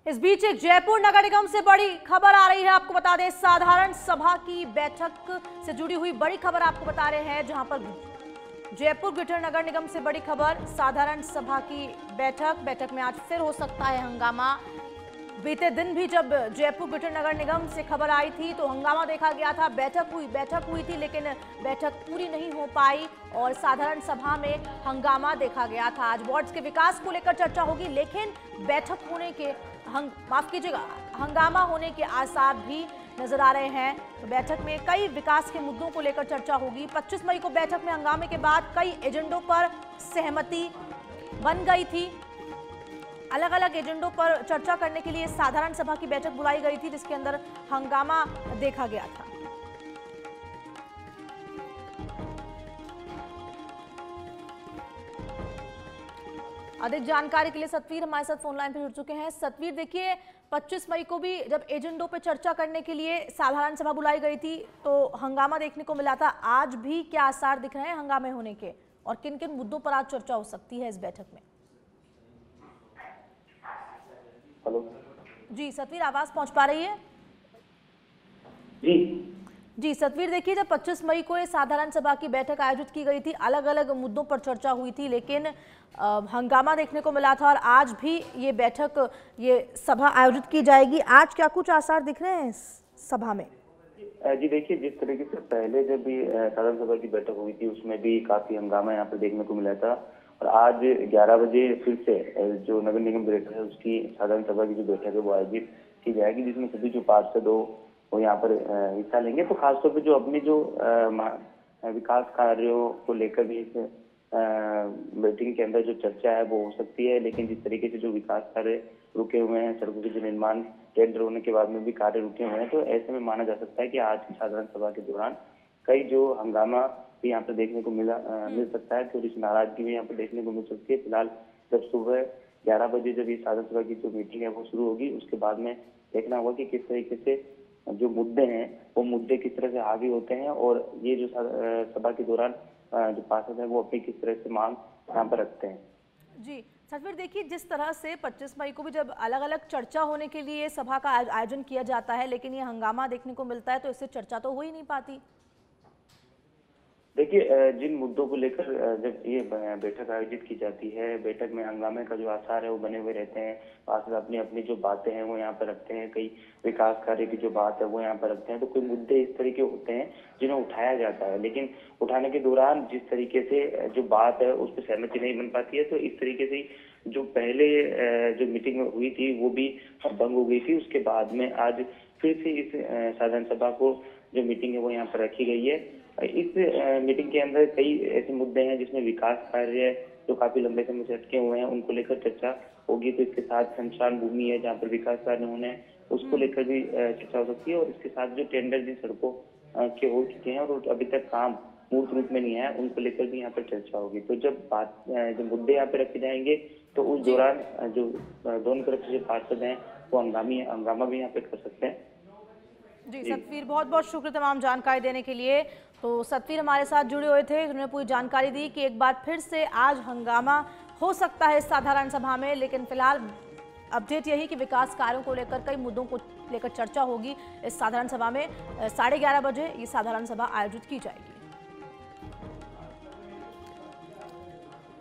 इस बीच एक जयपुर नगर निगम से बड़ी खबर आ रही है। आपको बता दें, साधारण सभा की बैठक से जुड़ी हुई बड़ी खबर आपको बता रहे हैं, जहां पर जयपुर ग्रेटर नगर निगम से बड़ी खबर। साधारण सभा की बैठक में आज फिर हो सकता है हंगामा। बीते दिन भी जब जयपुर ग्रेटर नगर निगम से खबर आई थी तो हंगामा देखा गया था। बैठक हुई थी, लेकिन बैठक पूरी नहीं हो पाई और साधारण सभा में हंगामा देखा गया था। आज वार्ड्स के विकास को लेकर चर्चा होगी, लेकिन बैठक होने के हंगामा होने के आसार भी नजर आ रहे हैं। तो बैठक में कई विकास के मुद्दों को लेकर चर्चा होगी। 25 मई को बैठक में हंगामे के बाद कई एजेंडों पर सहमति बन गई थी। अलग अलग एजेंडों पर चर्चा करने के लिए साधारण सभा की बैठक बुलाई गई थी, जिसके अंदर हंगामा देखा गया था। अधिक जानकारी के लिए सतवीर हमारे साथ फोन लाइन पर जुड़ चुके हैं। सतवीर, देखिए 25 मई को भी जब एजेंडों पर चर्चा करने के लिए साधारण सभा बुलाई गई थी तो हंगामा देखने को मिला था। आज भी क्या आसार दिख रहे हैं हंगामे होने के, और किन किन मुद्दों पर आज चर्चा हो सकती है इस बैठक में? हेलो जी सतवीर, आवाज पहुंच पा रही है? जी सतवीर, देखिए जब 25 मई को ये साधारण सभा की बैठक आयोजित की गई थी, अलग अलग मुद्दों पर चर्चा हुई थी, लेकिन हंगामा देखने को मिला था और आज भी ये सभा आयोजित की जाएगी। आज क्या कुछ आसार दिख रहे हैं इस सभा में? जी देखिए, जिस तरीके से पहले जब भी साधारण सभा की बैठक हुई थी उसमें भी काफी हंगामा यहाँ पर देखने को मिला था, और आज 11 बजे फिर से जो नगर निगम डायरेक्टर है उसकी साधारण सभा की जो बैठक है वो आयोजित की जाएगी, जिसमें सभी जो पार्षद हो वो यहाँ पर हिस्सा लेंगे। तो खासतौर पर जो अपनी जो विकास कार्यों को लेकर भी इस मीटिंग के अंदर जो चर्चा है वो हो सकती है। लेकिन जिस तरीके से जो विकास कार्य रुके हुए हैं, सड़कों के जो निर्माण टेंडर होने के बाद में भी कार्य रुके हुए हैं, तो ऐसे में माना जा सकता है कि आज की साधारण सभा के दौरान कई जो हंगामा भी यहाँ पर देखने को मिल सकता है, थोड़ी सी नाराजगी भी यहाँ पर देखने को मिल सकती है। फिलहाल जब सुबह 11 बजे जब ये साधारण सभा की जो मीटिंग है वो शुरू होगी, उसके बाद में देखना होगा कि किस तरीके से जो मुद्दे हैं वो मुद्दे किस तरह से हावी होते हैं, और ये जो सभा के दौरान जो पार्षद है वो अपनी किस तरह से मांग यहाँ पर रखते हैं। जी सतवीर, देखिए जिस तरह से 25 मई को भी जब अलग अलग चर्चा होने के लिए सभा का आयोजन किया जाता है, लेकिन ये हंगामा देखने को मिलता है, तो इससे चर्चा तो हो ही नहीं पाती। देखिए, जिन मुद्दों को लेकर जब ये बैठक आयोजित की जाती है, बैठक में हंगामे का जो आसार है वो बने हुए रहते हैं। पार्षद अपनी अपनी जो बातें हैं वो यहाँ पर रखते हैं, कई विकास कार्य की जो बात है वो यहाँ पर रखते हैं। तो कोई मुद्दे इस तरीके होते हैं जिन्हें उठाया जाता है, लेकिन उठाने के दौरान जिस तरीके से जो बात है उस पर सहमति नहीं बन पाती है, तो इस तरीके से जो पहले जो मीटिंग हुई थी वो भी भंग हो गई थी। उसके बाद में आज फिर से इस साधारण सभा को जो मीटिंग है वो यहाँ पर रखी गई है। इस मीटिंग के अंदर कई ऐसे मुद्दे हैं जिसमें विकास कार्य जो काफी लंबे समय से अटके हुए हैं उनको लेकर चर्चा होगी। तो इसके साथ शमशान भूमि है जहाँ पर विकास कार्य होने हैं उसको लेकर भी चर्चा हो सकती है, और इसके साथ जो टेंडर जिन सड़कों के हो चुके हैं और अभी तक काम मूर्त रूप में नहीं है उनको लेकर भी यहाँ पर चर्चा होगी। तो जब मुद्दे यहाँ पे रखे जाएंगे तो उस दौरान जो दोनों तरफ से जो पार्षद हैं वो हंगामा भी यहाँ पे कर सकते हैं। जी सतवीर, बहुत बहुत शुक्रिया तमाम जानकारी देने के लिए। तो सतवीर हमारे साथ जुड़े हुए थे, उन्होंने पूरी जानकारी दी कि एक बार फिर से आज हंगामा हो सकता है साधारण सभा में, लेकिन फिलहाल अपडेट यही कि विकास कार्यों को लेकर कई मुद्दों को लेकर चर्चा होगी इस साधारण सभा में। 11:30 बजे ये साधारण सभा आयोजित की जाएगी।